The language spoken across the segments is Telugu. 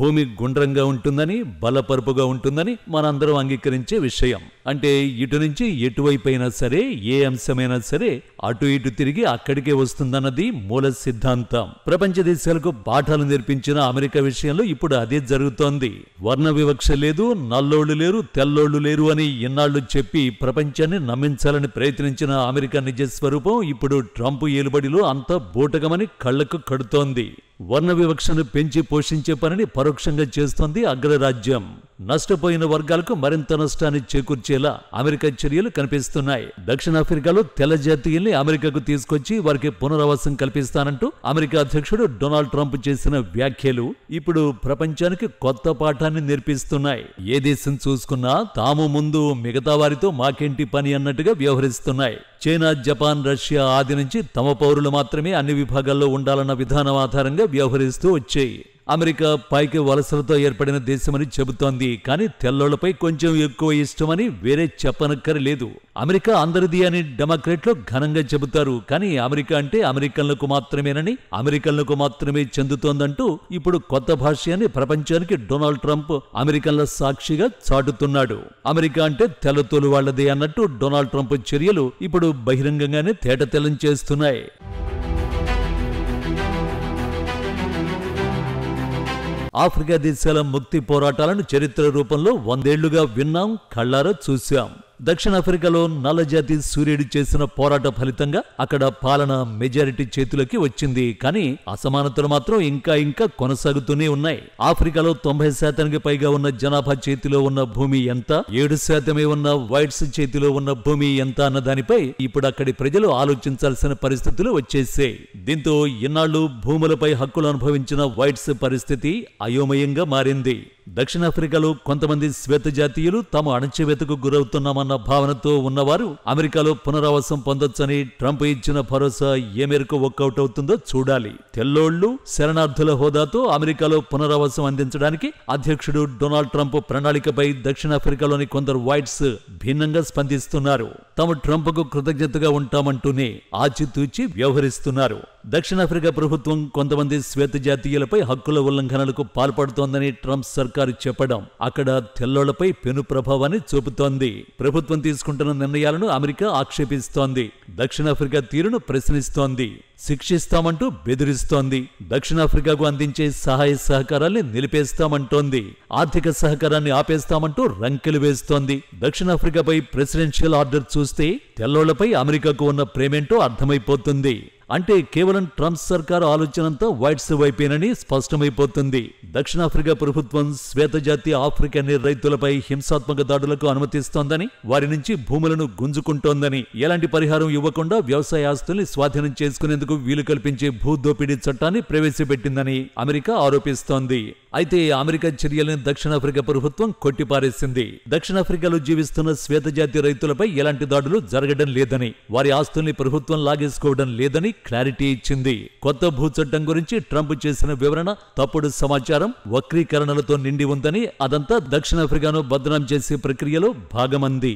భూమి గుండ్రంగా ఉంటుందని, బలపరుపుగా ఉంటుందని మనందరం అంగీకరించే విషయం. అంటే ఇటు నుంచి ఎటువైపైనా సరే, ఏ అంశమైనా సరే అటు ఇటు తిరిగి అక్కడికే వస్తుందన్నది మూల సిద్ధాంతం. ప్రపంచ దేశాలకు పాఠాలు నేర్పించిన అమెరికా విషయంలో ఇప్పుడు అదే జరుగుతోంది. వర్ణ వివక్ష లేదు, నల్లోళ్లు లేరు, తెల్లోళ్లు లేరు అని ఎన్నాళ్లు చెప్పి ప్రపంచాన్ని నమ్మించాలని ప్రయత్నించిన అమెరికా నిజ స్వరూపం ఇప్పుడు ట్రంప్ ఏలుబడిలో అంతా బూటకమని కళ్లకు కడుతోంది. వర్ణ వివక్షను పెంచి పోషించే పనిని పరోక్షంగా చేస్తోంది అగ్రరాజ్యం. నష్టపోయిన వర్గాలకు మరింత నష్టాన్ని చేకూర్చేలా అమెరికా చర్యలు కనిపిస్తున్నాయి. దక్షిణాఫ్రికాలో తెల్ల జాతీయుల్ని అమెరికాకు తీసుకొచ్చి వారికి పునరావాసం కల్పిస్తానంటూ అమెరికా అధ్యక్షుడు డొనాల్డ్ ట్రంప్ చేసిన వ్యాఖ్యలు ఇప్పుడు ప్రపంచానికి కొత్త పాఠాన్ని నేర్పిస్తున్నాయి. ఏ దేశం చూసుకున్నా తాము ముందు మిగతా వారితో మాకేంటి పని అన్నట్టుగా వ్యవహరిస్తున్నాయి. చైనా, జపాన్, రష్యా ఆది నుంచి తమ పౌరులు మాత్రమే అన్ని విభాగాల్లో ఉండాలన్న విధానం ఆధారంగా వ్యవహరిస్తూ వచ్చాయి. అమెరికా పైకి వలసలతో ఏర్పడిన దేశమని చెబుతోంది. కానీ తెల్లోళ్లపై కొంచెం ఎక్కువ ఇష్టమని వేరే చెప్పనక్కర్లేదు. అమెరికా అందరిది అని డెమోక్రాట్లు ఘనంగా చెబుతారు. కానీ అమెరికా అంటే అమెరికన్లకు మాత్రమేనని, అమెరికన్లకు మాత్రమే చెందుతోందంటూ ఇప్పుడు కొత్త భాష్యాన్ని ప్రపంచానికి డొనాల్డ్ ట్రంప్ అమెరికన్ల సాక్షిగా చాటుతున్నాడు. అమెరికా అంటే తెల్లతోలు వాళ్లదే అన్నట్టు డొనాల్డ్ ట్రంప్ చర్యలు ఇప్పుడు బహిరంగంగానే తేటతెల్లం చేస్తున్నాయి. ఆఫ్రికా దేశాల ముక్తి పోరాటాలను చరిత్ర రూపంలో 100 ఏళ్లుగా విన్నాం, కళ్లారా చూశాం. దక్షిణాఫ్రికాలో నల్లజాతి సూర్యుడు చేసిన పోరాట ఫలితంగా అక్కడ పాలన మెజారిటీ చేతులకి వచ్చింది. కానీ అసమానతలు మాత్రం ఇంకా కొనసాగుతూనే ఉన్నాయి. ఆఫ్రికాలో 90% పైగా ఉన్న జనాభా చేతిలో ఉన్న భూమి ఎంత, 7% ఉన్న వైట్స్ చేతిలో ఉన్న భూమి ఎంత అన్న దానిపై ఇప్పుడు అక్కడి ప్రజలు ఆలోచించాల్సిన పరిస్థితులు వచ్చేసాయి. దీంతో ఇన్నాళ్లు భూములపై హక్కులు అనుభవించిన వైట్స్ పరిస్థితి అయోమయంగా మారింది. దక్షిణాఫ్రికాలో కొంతమంది శ్వేత జాతీయులు తాము అణచివేతకు గురవుతున్నామన్న భావనతో ఉన్నవారు అమెరికాలో పునరావాసం పొందొచ్చని ట్రంప్ ఇచ్చిన భరోసా ఏ మేరకు వర్కౌట్ అవుతుందో చూడాలి. తెల్లోళ్లు శరణార్థుల హోదాతో అమెరికాలో పునరావాసం అందించడానికి అధ్యక్షుడు డొనాల్డ్ ట్రంప్ ప్రణాళికపై దక్షిణాఫ్రికాలోని కొందరు వైట్స్ భిన్నంగా స్పందిస్తున్నారు. తాము ట్రంప్కు కృతజ్ఞతగా ఉంటామంటూనే ఆచితూచి వ్యవహరిస్తున్నారు. దక్షిణాఫ్రికా ప్రభుత్వం కొంతమంది శ్వేత జాతీయులపై హక్కుల ఉల్లంఘనలకు పాల్పడుతోందని ట్రంప్ సర్కారు చెప్పడం అక్కడ తెల్లోళ్లపై పెను ప్రభావాన్ని చూపుతోంది. ప్రభుత్వం తీసుకుంటున్న నిర్ణయాలను అమెరికా ఆక్షేపిస్తోంది. దక్షిణాఫ్రికా తీరును ప్రశ్నిస్తోంది. శిక్షిస్తామంటూ బెదిరిస్తోంది. దక్షిణాఫ్రికాకు అందించే సహాయ సహకారాల్ని నిలిపేస్తామంటోంది. ఆర్థిక సహకారాన్ని ఆపేస్తామంటూ రంకెలు వేస్తోంది. దక్షిణాఫ్రికాపై ప్రెసిడెన్షియల్ ఆర్డర్ చూస్తే తెల్లోళ్లపై అమెరికాకు ఉన్న ప్రేమేంటో అర్థమైపోతుంది. అంటే కేవలం ట్రంప్ సర్కారు ఆలోచనంతా వైట్స్ వైపేనని స్పష్టమైపోతుంది. దక్షిణాఫ్రికా ప్రభుత్వం శ్వేతజాతి ఆఫ్రికన్ రైతులపై హింసాత్మక దాడులకు అనుమతిస్తోందని, వారి నుంచి భూములను గుంజుకుంటోందని, ఎలాంటి పరిహారం ఇవ్వకుండా వ్యవసాయ ఆస్తుల్ని స్వాధీనం చేసుకునేందుకు వీలు కల్పించే భూదోపిడీ చట్టాన్ని ప్రవేశపెట్టిందని అమెరికా ఆరోపిస్తోంది. అయితే అమెరికా చర్యలను దక్షిణాఫ్రికా ప్రభుత్వం కొట్టిపారేసింది. దక్షిణాఫ్రికాలో జీవిస్తున్న శ్వేతజాతి రైతులపై ఎలాంటి దాడులు జరగడం లేదని, వారి ఆస్తుల్ని ప్రభుత్వం లాగేసుకోవడం లేదని క్లారిటీ ఇచ్చింది. కొత్త భూ చట్టం గురించి ట్రంప్ చేసిన వివరణ తప్పుడు సమాచారం, వక్రీకరణలతో నిండి ఉందని, అదంతా దక్షిణాఫ్రికాను బదనాం చేసే ప్రక్రియలో భాగమంది.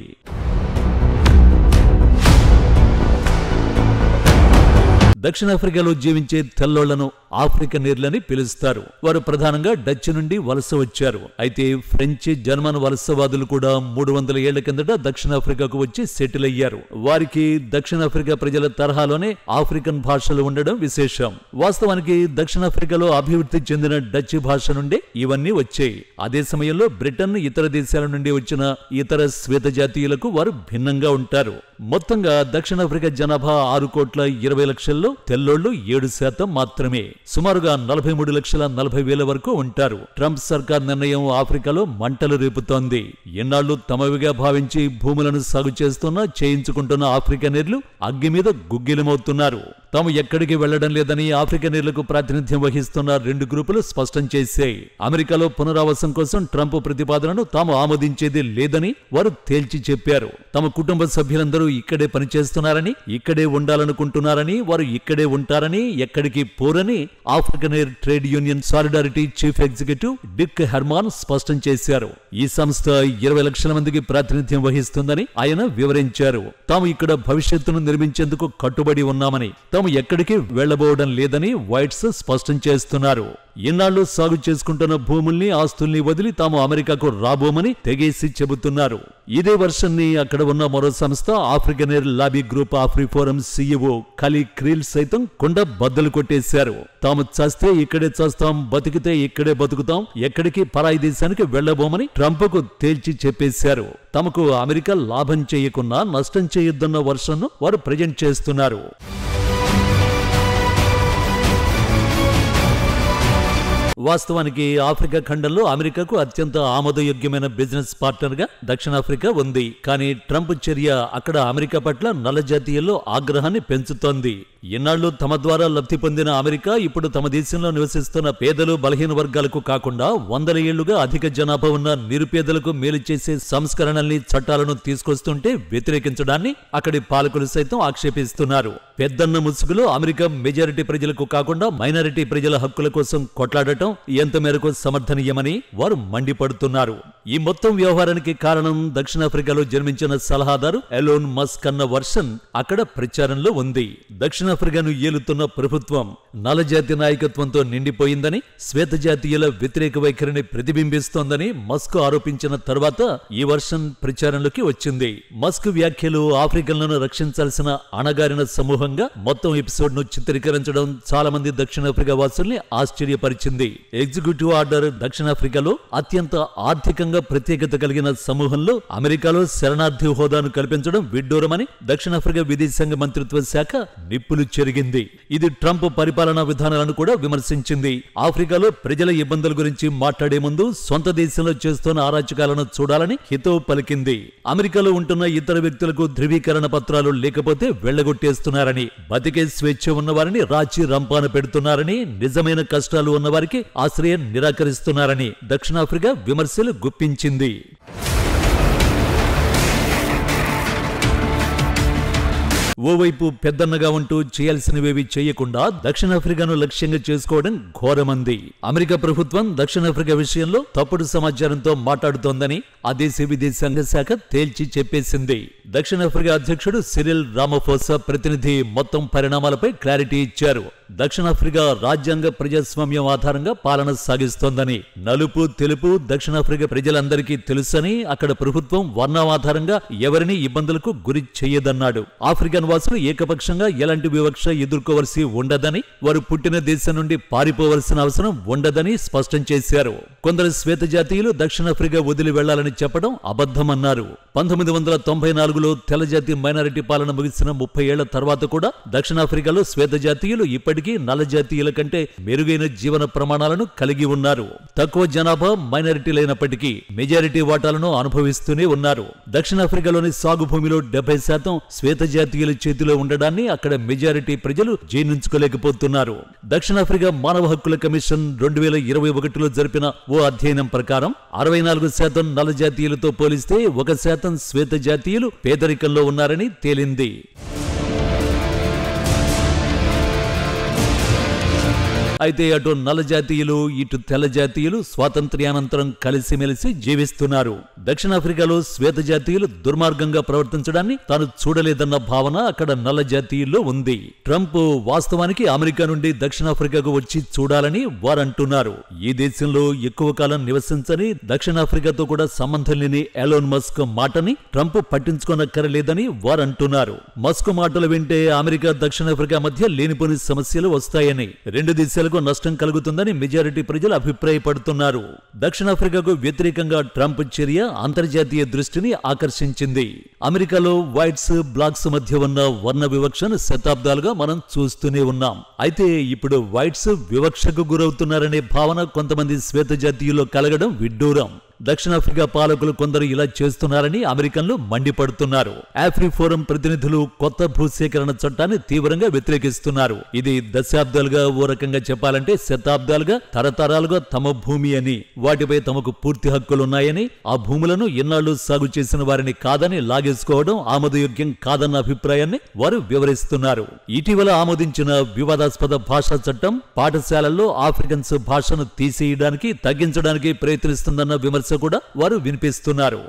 దక్షిణాఫ్రికాలో జీవించే తెల్లోళ్లను ఆఫ్రికనీర్లని పిలుస్తారు. వారు ప్రధానంగా డచ్ నుండి వలస వచ్చారు. అయితే ఫ్రెంచ్, జర్మన్ వలసవాదులు కూడా 300 ఏళ్ల కిందట దక్షిణాఫ్రికాకు వచ్చి సెటిల్ అయ్యారు. వారికి దక్షిణాఫ్రికా ప్రజల తరహాలోనే ఆఫ్రికన్ భాషలు ఉండడం విశేషం. వాస్తవానికి దక్షిణాఫ్రికాలో అభివృద్ధి చెందిన డచ్ భాష నుండే ఇవన్నీ వచ్చాయి. అదే సమయంలో బ్రిటన్, ఇతర దేశాల నుండి వచ్చిన ఇతర శ్వేత జాతీయులకు వారు భిన్నంగా ఉంటారు. మొత్తంగా దక్షిణాఫ్రికా జనాభా 6,20,00,000లో తెల్లోళ్లు 7% మాత్రమే. సుమారుగా 43,40,000 వరకు ఉంటారు. ట్రంప్ సర్కార్ నిర్ణయం ఆఫ్రికాలో మంటలు రేపుతోంది. ఎన్నాళ్లు తమవిగా భావించి భూములను సాగు చేస్తున్నా, చేయించుకుంటున్న ఆఫ్రికనీర్లు అగ్గి మీద గుగ్గిలమవుతున్నారు. తాము ఎక్కడికి వెళ్లడం లేదని ఆఫ్రికనీర్లకు ప్రాతినిధ్యం వహిస్తున్న 2 గ్రూపులు స్పష్టం చేశాయి. అమెరికాలో పునరావాసం కోసం ట్రంప్ ప్రతిపాదనను తాము ఆమోదించేది లేదని వారు తేల్చి చెప్పారు. తమ కుటుంబ సభ్యులందరూ ఇక్కడే పనిచేస్తున్నారని, ఇక్కడే ఉండాలనుకుంటున్నారని, వారు ఇక్కడే ఉంటారని, ఎక్కడికి పోరని African air trade union Solidarity chief executive Dirk Hermann స్పష్టం చేశారు. ఈ సంస్థ 20 లక్షల మందికి ప్రాతినిధ్యం వహిస్తుందని ఆయన వివరించారు. తాము ఇక్కడ భవిష్యత్తును నిర్మించేందుకు కట్టుబడి ఉన్నామని, తాము ఎక్కడికి వెళ్లబోవడం లేదని వైట్స్ స్పష్టం చేస్తున్నారు. ఇన్నాళ్లు సాగు చేసుకుంటున్న భూముల్ని, ఆస్తుల్ని వదిలి తాము అమెరికాకు రాబోమని తెగేసి చెబుతున్నారు. ఇదే వర్షన్ని అక్కడ ఉన్న మరో సంస్థ African air lobby group AfriForum CEO Kallie Kriel సైతం కుండ బద్దలు కొట్టేశారు. తాము చస్తే ఇక్కడే చస్తాం, బతికితే ఇక్కడే బతుకుతాం, ఎక్కడికి పరాయి దేశానికి వెళ్లబోమని ట్రంప్కు తేల్చి చెప్పేశారు. తమకు అమెరికా లాభం చేయకున్నా నష్టం చేయొద్దన్న వర్షన్ను వారు ప్రజెంట్ చేస్తున్నారు. వాస్తవానికి ఆఫ్రికా ఖండంలో అమెరికాకు అత్యంత ఆమోదయోగ్యమైన బిజినెస్ పార్ట్నర్గా దక్షిణాఫ్రికా ఉంది. కానీ ట్రంప్ చర్య అక్కడ అమెరికా పట్ల నల్లజాతీయుల్లో ఆగ్రహాన్ని పెంచుతోంది. ఇన్నాళ్లు తమ ద్వారా లబ్ధి పొందిన అమెరికా ఇప్పుడు తమ దేశంలో నివసిస్తున్న పేదలు, బలహీన వర్గాలకు కాకుండా 100 ఏళ్లుగా అధిక జనాభా ఉన్న నిరుపేదలకు మేలు చేసే సంస్కరణల్ని, చట్టాలను తీసుకొస్తుంటే వ్యతిరేకించడాన్ని అక్కడి పాలకులు సైతం ఆక్షేపిస్తున్నారు. పెద్దన్న ముసుగులో అమెరికా మెజారిటీ ప్రజలకు కాకుండా మైనారిటీ ప్రజల హక్కుల కోసం కొట్లాడటం ఎంత మేరకు సమర్థనీయమని వారు మండిపడుతున్నారు. ఈ మొత్తం వ్యవహారానికి కారణం దక్షిణాఫ్రికాలో జన్మించిన సలహాదారు ఎలోన్ మస్క్ అన్న వర్షన్ అక్కడ ప్రచారంలో ఉంది. దక్షిణాఫ్రికాను ఏలుతున్న ప్రభుత్వం నల్లజాతి నాయకత్వంతో నిండిపోయిందని, శ్వేతజాతీయుల వ్యతిరేక వైఖరిని ప్రతిబింబిస్తోందని మస్క్ ఆరోపించిన తర్వాత ఈ వర్షన్ ప్రచారంలోకి వచ్చింది. మస్క్ వ్యాఖ్యలు ఆఫ్రికన్లను రక్షించాల్సిన అణగారిన సమూహంగా మొత్తం ఎపిసోడ్ ను చిత్రీకరించడం చాలా మంది దక్షిణాఫ్రికా వాసుల్ని ఆశ్చర్యపరిచింది. ఎగ్జిక్యూటివ్ ఆర్డర్ దక్షిణాఫ్రికాలో అత్యంత ఆర్థికంగా ప్రత్యేకత కలిగిన సమూహంలో అమెరికాలో శరణార్థి హోదాను కల్పించడం విడ్డూరమని దక్షిణాఫ్రికా విదేశాంగ మంత్రిత్వ శాఖ నిప్పులు చెరిగింది. ఇది ట్రంప్ పరిపాలనా విధానాలను కూడా విమర్శించింది. ఆఫ్రికాలో ప్రజల ఇబ్బందుల గురించి మాట్లాడే ముందు సొంత దేశంలో చేస్తున్న అరాచకాలను చూడాలని హితవు పలికింది. అమెరికాలో ఉంటున్న ఇతర వ్యక్తులకు ధృవీకరణ పత్రాలు లేకపోతే వెళ్లగొట్టేస్తున్నారని, బతికే స్వేచ్ఛ ఉన్నవారిని రాచి రంపాన పెడుతున్నారని, నిజమైన కష్టాలు ఉన్నవారికి ఆశ్రయం నిరాకరిస్తున్నారని దక్షిణాఫ్రికా విమర్శలు గుప్పించింది. ఓవైపు పెద్దన్నగా ఉంటూ చేయాల్సినవేవి చేయకుండా దక్షిణాఫ్రికాను లక్ష్యంగా చేసుకోవడం ఘోరమంది. అమెరికా ప్రభుత్వం దక్షిణాఫ్రికా విషయంలో తప్పుడు సమాచారంతో మాట్లాడుతోందని ఆ దేశ విదేశాంగ శాఖ తేల్చి చెప్పేసింది. దక్షిణాఫ్రికా అధ్యక్షుడు సిరిల్ రామఫోసా ప్రతినిధి మొత్తం పరిణామాలపై క్లారిటీ ఇచ్చారు. దక్షిణాఫ్రికా రాజ్యాంగ ప్రజాస్వామ్యం ఆధారంగా పాలన సాగిస్తోందని, నలుపు తెలుపు దక్షిణాఫ్రికా ప్రజలందరికీ తెలుసని, అక్కడ ప్రభుత్వం వర్ణం ఆధారంగా ఎవరిని ఇబ్బందులకు గురి చేయదన్నాడు. ఆఫ్రికన్ వాసులు ఏకపక్షంగా ఎలాంటి వివక్ష ఎదుర్కోవలసి ఉండదని, వారు పుట్టిన దేశం నుండి పారిపోవలసిన అవసరం ఉండదని స్పష్టం చేశారు. కొందరు శ్వేత జాతీయులు దక్షిణాఫ్రికా వదిలి వెళ్లాలని చెప్పడం అబద్ధమన్నారు. 1994లో తెల్లజాతి మైనారిటీ పాలన ముగిసిన 30 ఏళ్ల తర్వాత కూడా దక్షిణాఫ్రికాలో శ్వేత జాతీయులు ఇప్పటికీ నల్ల జాతీయుల కంటే మెరుగైన జీవన ప్రమాణాలను కలిగి ఉన్నారు. తక్కువ జనాభా మైనారిటీలైనప్పటికీ మెజారిటీ వాటాలను అనుభవిస్తూనే ఉన్నారు. దక్షిణాఫ్రికాలోని సాగు భూమిలో 70% శ్వేత జాతీయుల చేతిలో ఉండడాన్ని అక్కడ మెజారిటీ ప్రజలు జీర్ణించుకోలేకపోతున్నారు. దక్షిణాఫ్రికా మానవ హక్కుల కమిషన్ 2021లో జరిపిన ఓ అధ్యయనం ప్రకారం 64% నల్ల జాతీయులతో పోలిస్తే 1% శ్వేత జాతీయులు పేదరికంలో ఉన్నారని తేలింది. అయితే అటు నల్ల జాతీయులు, ఇటు తెల్ల జాతీయులు స్వాతంత్ర్యానంతరం కలిసిమెలిసి జీవిస్తున్నారు. దక్షిణాఫ్రికాలో శ్వేత జాతీయులు దుర్మార్గంగా ప్రవర్తించడాన్ని తాను చూడలేదన్న భావన అక్కడ నల్ల జాతీయుల్లో ఉంది. ట్రంప్ వాస్తవానికి అమెరికా నుండి దక్షిణాఫ్రికాకు వచ్చి చూడాలని వారంటున్నారు. ఈ దేశంలో ఎక్కువ కాలం నివసించని, దక్షిణాఫ్రికాతో కూడా సంబంధం లేని ఎలోన్ మస్క్ మాటని ట్రంప్ పట్టించుకోనక్కరలేదని వారంటున్నారు. మస్క్ మాటలు వింటే అమెరికా దక్షిణాఫ్రికా మధ్య లేనిపోని సమస్యలు వస్తాయని, రెండు దేశాలు నష్టం కలుగుతుందని మెజారిటీ ప్రజలు అభిప్రాయపడుతున్నారు. దక్షిణాఫ్రికాకు వ్యతిరేకంగా ట్రంప్ చర్య అంతర్జాతీయ దృష్టిని ఆకర్షించింది. అమెరికాలో వైట్స్, బ్లాక్స్ మధ్య ఉన్న వర్ణ వివక్షను శతాబ్దాలుగా మనం చూస్తూనే ఉన్నాం. అయితే ఇప్పుడు వైట్స్ వివక్షకు గురవుతున్నారనే భావన కొంతమంది శ్వేత జాతీయుల్లో కలగడం విడ్డూరం. దక్షిణాఫ్రికా పాలకులు కొందరు ఇలా చేస్తున్నారని అమెరికన్లు మండిపడుతున్నారు. ఆఫ్రిఫోరం ప్రతినిధులు కొత్త భూసేకరణ చట్టాన్ని తీవ్రంగా వ్యతిరేకిస్తున్నారు. ఇది దశాబ్దాలుగా, ఓ రకంగా చెప్పాలంటే శతాబ్దాలుగా, తరతరాలుగా తమ భూమి అని, వాటిపై తమకు పూర్తి హక్కులున్నాయని, ఆ భూములను ఎన్నాళ్లు సాగు చేసిన వారిని కాదని లాగేసుకోవడం ఆమోదయోగ్యం కాదన్న అభిప్రాయాన్ని వారు వివరిస్తున్నారు. ఇటీవల ఆమోదించిన వివాదాస్పద భాషా చట్టం పాఠశాలల్లో ఆఫ్రికన్స్ భాషను తీసేయడానికి, తగ్గించడానికి ప్రయత్నిస్తుందన్న విమర్శ కూడా వారు వినిపిస్తున్నారు.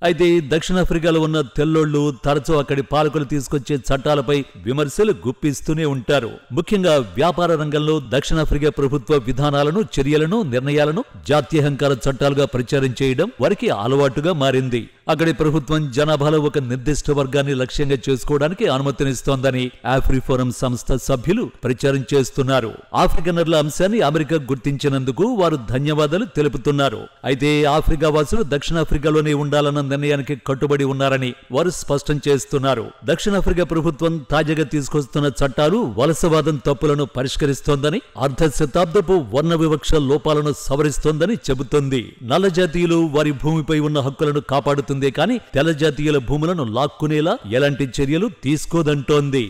అయితే దక్షిణాఫ్రికాలో ఉన్న తెల్లోళ్లు తరచూ అక్కడి పాలకులు తీసుకొచ్చే చట్టాలపై విమర్శలు గుప్పిస్తూనే ఉంటారు. ముఖ్యంగా వ్యాపార రంగంలో దక్షిణాఫ్రికా ప్రభుత్వ విధానాలను, చర్యలను, నిర్ణయాలను జాత్యహంకార చట్టాలుగా ప్రచారం చేయడం వారికి అలవాటుగా మారింది. అక్కడి ప్రభుత్వం జనాభాలో ఒక నిర్దిష్ట వర్గాన్ని లక్ష్యంగా చేసుకోవడానికి అనుమతినిస్తోందని ఆఫ్రిఫోరం సంస్థ సభ్యులు ప్రచారం చేస్తున్నారు. ఆఫ్రికనర్ల అంశాన్ని అమెరికా గుర్తించినందుకు వారు ధన్యవాదాలు తెలుపుతున్నారు. అయితే ఆఫ్రికా వాసులు దక్షిణాఫ్రికాలోనే ఉండాలన్న నిర్ణయానికి కట్టుబడి ఉన్నారని వారు స్పష్టం చేస్తున్నారు. దక్షిణాఫ్రికా ప్రభుత్వం తాజాగా తీసుకొస్తున్న చట్టాలు వలసవాదం తప్పులను పరిష్కరిస్తోందని, అర్ధ శతాబ్దపు వర్ణ వివక్ష లోపాలను సవరిస్తోందని చెబుతోంది. నల్ల జాతీయులు వారి భూమిపై ఉన్న హక్కులను కాపాడుతుంది కానీ తెల్ల జాతీయుల భూములను లాక్కునేలా ఎలాంటి చర్యలు తీసుకోదంటోంది.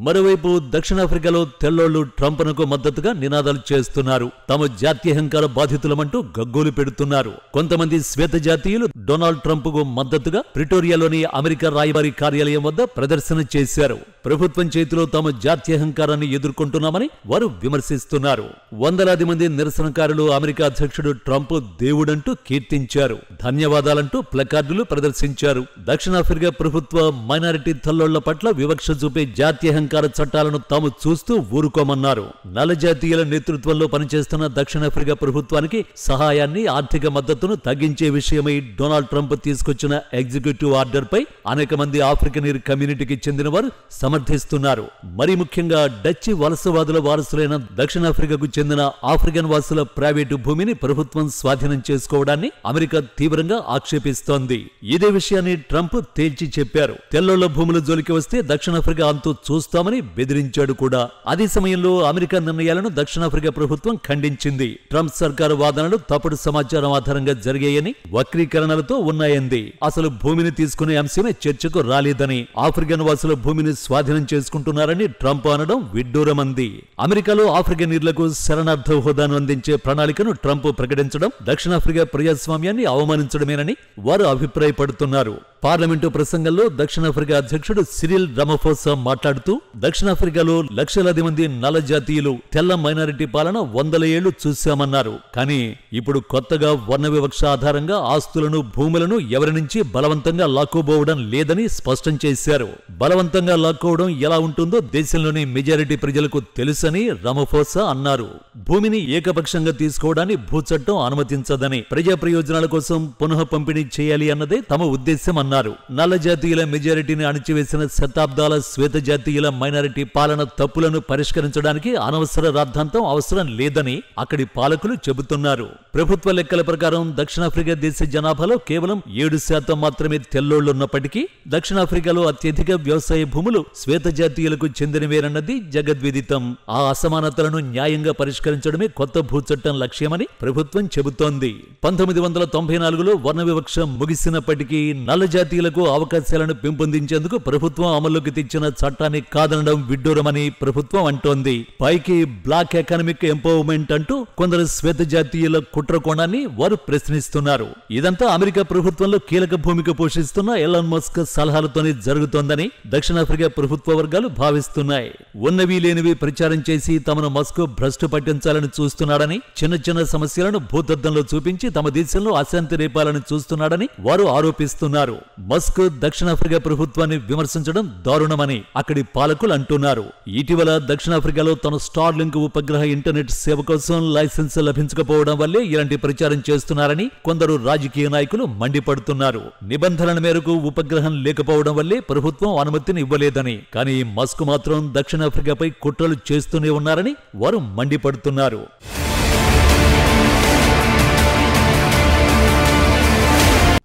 మరోవైపు దక్షిణాఫ్రికాలో తెల్లోళ్లు ట్రంప్నకు మద్దతుగా నినాదాలు చేస్తున్నారు. తాము జాత్యహంకార బాధితులమంటూ గగ్గోలు పెడుతున్నారు. కొంతమంది శ్వేత జాతీయులు డొనాల్డ్ ట్రంప్ కు మద్దతుగా ప్రిటోరియాలోని అమెరికా రాయబారి కార్యాలయం వద్ద ప్రదర్శన చేశారు. ప్రభుత్వం చేతిలో తాము జాత్యహంకారాన్ని ఎదుర్కొంటున్నామని వారు విమర్శిస్తున్నారు. వందలాది మంది నిరసనకారులు అమెరికా అధ్యక్షుడు ట్రంప్ దేవుడంటూ కీర్తించారు. ధన్యవాదాలంటూ ప్లకార్డులు ప్రదర్శించారు. దక్షిణాఫ్రికా ప్రభుత్వ మైనారిటీ తెల్లోళ్ల పట్ల వివక్ష చూపే జాత్యహంకార చట్టాలను తాము చూస్తూ ఊరుకోమన్నారు. నల్ల జాతీయుల నేతృత్వంలో పనిచేస్తున్న దక్షిణాఫ్రికా ప్రభుత్వానికి సహాయాన్ని, ఆర్థిక మద్దతును తగ్గించే విషయమై డొనాల్డ్ ట్రంప్ తీసుకొచ్చిన ఎగ్జిక్యూటివ్ ఆర్డర్ పై అనేక మంది ఆఫ్రికనీర్ కమ్యూనిటీకి చెందిన వారు సమర్థిస్తున్నారు. మరి ముఖ్యంగా డచ్ వలసవాదుల వారసులైన దక్షిణాఫ్రికాకు చెందిన ఆఫ్రికన్ వాసుల ప్రైవేటు భూమిని ప్రభుత్వం స్వాధీనం చేసుకోవడాన్ని అమెరికా తీవ్రంగా ఆక్షేపిస్తోంది. ఇదే విషయాన్ని ట్రంప్ తేల్చి చెప్పారు. తెల్లోళ్ల భూముల జోలికి వస్తే దక్షిణాఫ్రికా అంతూ చూస్తామని బెదిరించాడు కూడా. అదే సమయంలో అమెరికా నిర్ణయాలను దక్షిణాఫ్రికా ప్రభుత్వం ఖండించింది. ట్రంప్ సర్కారు వాదనలు తప్పుడు సమాచారం ఆధారంగా జరిగాయని, వక్రీకరణలతో ఉన్నాయంది. అసలు భూమిని తీసుకునే అంశమే చర్చకు రాలేదని, ఆఫ్రికన్ వాసుల భూమిని స్వాధీనం చేసుకుంటున్నారని ట్రంప్ అనడం విడ్డూరమంది. అమెరికాలో ఆఫ్రికనీర్లకు శరణార్థ హోదాను అందించే ప్రణాళికను ట్రంప్ ప్రకటించడం దక్షిణాఫ్రికా ప్రజాస్వామ్యాన్ని అవమానించడమేనని వారు అభిప్రాయపడుతున్నారు. పార్లమెంటు ప్రసంగంలో దక్షిణాఫ్రికా అధ్యక్షుడు సిరిల్ రమఫోసా మాట్లాడుతూ, దక్షిణాఫ్రికాలో లక్షలాది మంది నల్ల జాతీయులు తెల్ల మైనారిటీ పాలన 100 ఏళ్లు చూశామన్నారు. కానీ ఇప్పుడు కొత్తగా వర్ణ వివక్ష ఆధారంగా ఆస్తులను, భూములను ఎవరి నుంచి బలవంతంగా లాక్కోబోవడం లేదని స్పష్టం చేశారు. బలవంతంగా లాక్కోవడం ఎలా ఉంటుందో దేశంలోని మెజారిటీ ప్రజలకు తెలుసని రమఫోసా అన్నారు. భూమిని ఏకపక్షంగా తీసుకోవడాన్ని భూచట్టం అనుమతించదని, ప్రజా ప్రయోజనాల కోసం పునః పంపిణీ చేయాలి అన్నదే తమ ఉద్దేశం అన్నారు. నల్ల జాతీయుల మెజారిటీని అణిచివేసిన శతాబ్దాల శ్వేత జాతీయుల మైనారిటీ పాలన తప్పులను పరిష్కరించడానికి అనవసర రాద్ధాంతం అవసరం లేదని అక్కడి పాలకులు చెబుతున్నారు. ప్రభుత్వ లెక్కల ప్రకారం దక్షిణాఫ్రికా దేశ జనాభాలో కేవలం 7% మాత్రమే తెల్లోళ్లున్నప్పటికీ దక్షిణాఫ్రికాలో అత్యధిక వ్యవసాయ భూములు శ్వేత జాతీయులకు చెందినవేనన్నది జగద్విదితం. ఆ అసమానతలను న్యాయంగా పరిష్కరించడమే కొత్త భూచట్టం లక్ష్యమని ప్రభుత్వం చెబుతోంది. 1994లో వర్ణ వివక్ష ముగిసినప్పటికీ నల్ల జాతీయులకు అవకాశాలను పెంపొందించేందుకు ప్రభుత్వం అమల్లోకి తెచ్చిన చట్టాన్ని కాదనడం విడ్డూరమని ప్రభుత్వం అంటోంది. పైకి బ్లాక్ ఎకనామిక్ ఎంపవర్మెంట్ అంటూ కొందరు శ్వేత జాతీయుల కుట్రకోణాన్ని వారు ప్రశ్నిస్తున్నారు. ఇదంతా అమెరికా ప్రభుత్వంలో కీలక భూమిక పోషిస్తున్న ఎలాన్ మస్క్ సలహాలతోనే జరుగుతోందని దక్షిణాఫ్రికా ప్రభుత్వ వర్గాలు భావిస్తున్నాయి. ఉన్నవి లేనివి ప్రచారం చేసి తమను మస్క్ భ్రష్టు పట్టించాలని చూస్తున్నాడని, చిన్న చిన్న సమస్యలను భూతద్దంలో చూపించి తమ దేశంలో అశాంతి రేపాలని చూస్తున్నాడని వారు ఆరోపిస్తున్నారు. మస్క్ దక్షిణాఫ్రికా ప్రభుత్వాన్ని విమర్శించడం దారుణమని అక్కడి పాలకులు అంటున్నారు. ఇటీవల దక్షిణాఫ్రికాలో తన స్టార్ లింక్ ఉపగ్రహ ఇంటర్నెట్ సేవ కోసం లైసెన్స్ లభించకపోవడం వల్లే ఇలాంటి ప్రచారం చేస్తున్నారని కొందరు రాజకీయ నాయకులు మండిపడుతున్నారు. నిబంధనల మేరకు ఉపగ్రహం లేకపోవడం వల్లే ప్రభుత్వం అనుమతిని ఇవ్వలేదని, కానీ మస్క్ మాత్రం దక్షిణాఫ్రికాపై కుట్రలు చేస్తూనే ఉన్నారని వారు మండిపడుతున్నారు.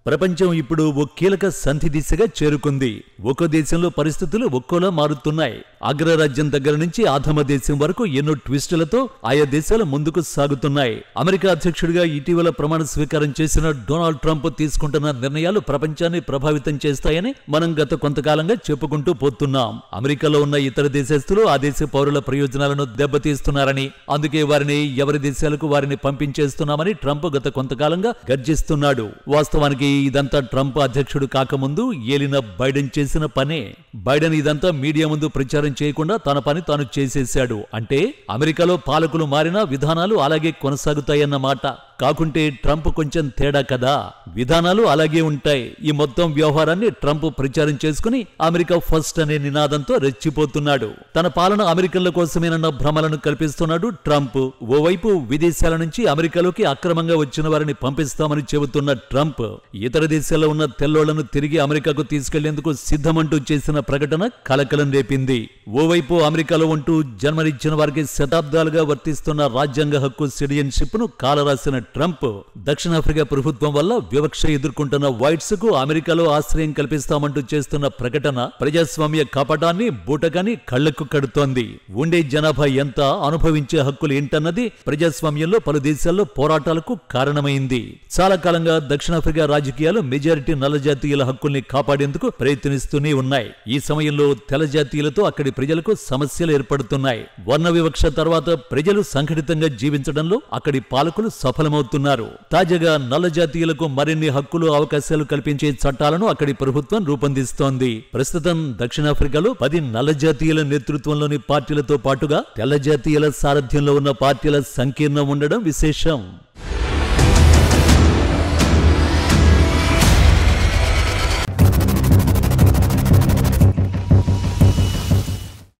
ప్రపంచం ఇప్పుడు ఓ కీలక సంధి దిశగా చేరుకుంది. ఒక్కో దేశంలో పరిస్థితులు ఒక్కోలా మారుతున్నాయి. అగ్రరాజ్యం దగ్గర నుంచి ఆధమ దేశం వరకు ఎన్నో ట్విస్టులతో ఆయా దేశాలు ముందుకు సాగుతున్నాయి. అమెరికా అధ్యక్షుడిగా ఇటీవల ప్రమాణ స్వీకారం చేసిన డొనాల్డ్ ట్రంప్ తీసుకుంటున్న నిర్ణయాలు ప్రపంచాన్ని ప్రభావితం చేస్తాయని మనం గత కొంతకాలంగా చెప్పుకుంటూ పోతున్నాం. అమెరికాలో ఉన్న ఇతర దేశస్తులు ఆ దేశ పౌరుల ప్రయోజనాలను దెబ్బతీస్తున్నారని, అందుకే వారిని ఎవరి దేశాలకు వారిని పంపించేస్తున్నామని ట్రంప్ గత కొంతకాలంగా గర్జిస్తున్నాడు. వాస్తవానికి ఇదంతా ట్రంప్ అధ్యక్షుడు కాకముందు ఏలిన బైడెన్ చేసిన పనే. బైడెన్ ఇదంతా మీడియా ముందు ప్రచారం చేయకుండా తన పని తాను చేసేశాడు. అంటే అమెరికాలో పాలకులు మారినా విధానాలు అలాగే కొనసాగుతాయన్నమాట. కాకుంటే ట్రంప్ కొంచెం తేడా కదా, విధానాలు అలాగే ఉంటాయి. ఈ మొత్తం వ్యవహారాన్ని ట్రంప్ ప్రచారం చేసుకుని అమెరికా ఫస్ట్ అనే నినాదంతో రెచ్చిపోతున్నాడు. తన పాలన అమెరికన్ల కోసమేనన్న భ్రమలను కల్పిస్తున్నాడు ట్రంప్. ఓవైపు విదేశాల నుంచి అమెరికాలోకి అక్రమంగా వచ్చిన వారిని పంపిస్తామని చెబుతున్న ట్రంప్ ఇతర దేశాల్లో ఉన్న తెల్లోళ్లను తిరిగి అమెరికాకు తీసుకెళ్లేందుకు సిద్ధమంటూ చేసిన ప్రకటన కలకలం రేపింది. ఓవైపు అమెరికాలో ఉంటూ జన్మనిచ్చిన వారికి శతాబ్దాలుగా వర్తిస్తున్న రాజ్యాంగ హక్కు సిటిజన్షిప్ ను కాలరాసిన ట్రంప్ దక్షిణాఫ్రికా ప్రభుత్వం వల్ల వివక్ష ఎదుర్కొంటున్న వైట్స్ కు అమెరికాలో ఆశ్రయం కల్పిస్తామంటూ చేస్తున్న ప్రకటన ప్రజాస్వామ్య కపటాన్ని బూటకాన్ని కళ్లకు కడుతోంది. ఉండే జనాభా ఎంత, అనుభవించే హక్కులు ఏంటన్నది ప్రజాస్వామ్యంలో పలు దేశాల్లో పోరాటాలకు కారణమైంది. చాలా కాలంగా దక్షిణాఫ్రికా రాజకీయాలు మెజారిటీ నల్ల జాతీయుల హక్కుల్ని కాపాడేందుకు ప్రయత్నిస్తూనే ఉన్నాయి. ఈ సమయంలో తెల్ల జాతీయులతో అక్కడి ప్రజలకు సమస్యలు ఏర్పడుతున్నాయి. వర్ణ వివక్ష తర్వాత ప్రజలు సంఘటితంగా జీవించడంలో అక్కడి పాలకులు సఫలమవుతున్నారు. తాజాగా నల్ల జాతీయులకు మరిన్ని హక్కులు, అవకాశాలు కల్పించే చట్టాలను అక్కడి ప్రభుత్వం రూపొందిస్తోంది. ప్రస్తుతం దక్షిణాఫ్రికాలో 10 నల్ల జాతీయుల నేతృత్వంలోని పార్టీలతో పాటుగా తెల్ల జాతీయుల సారథ్యంలో ఉన్న పార్టీల సంకీర్ణం ఉండడం విశేషం.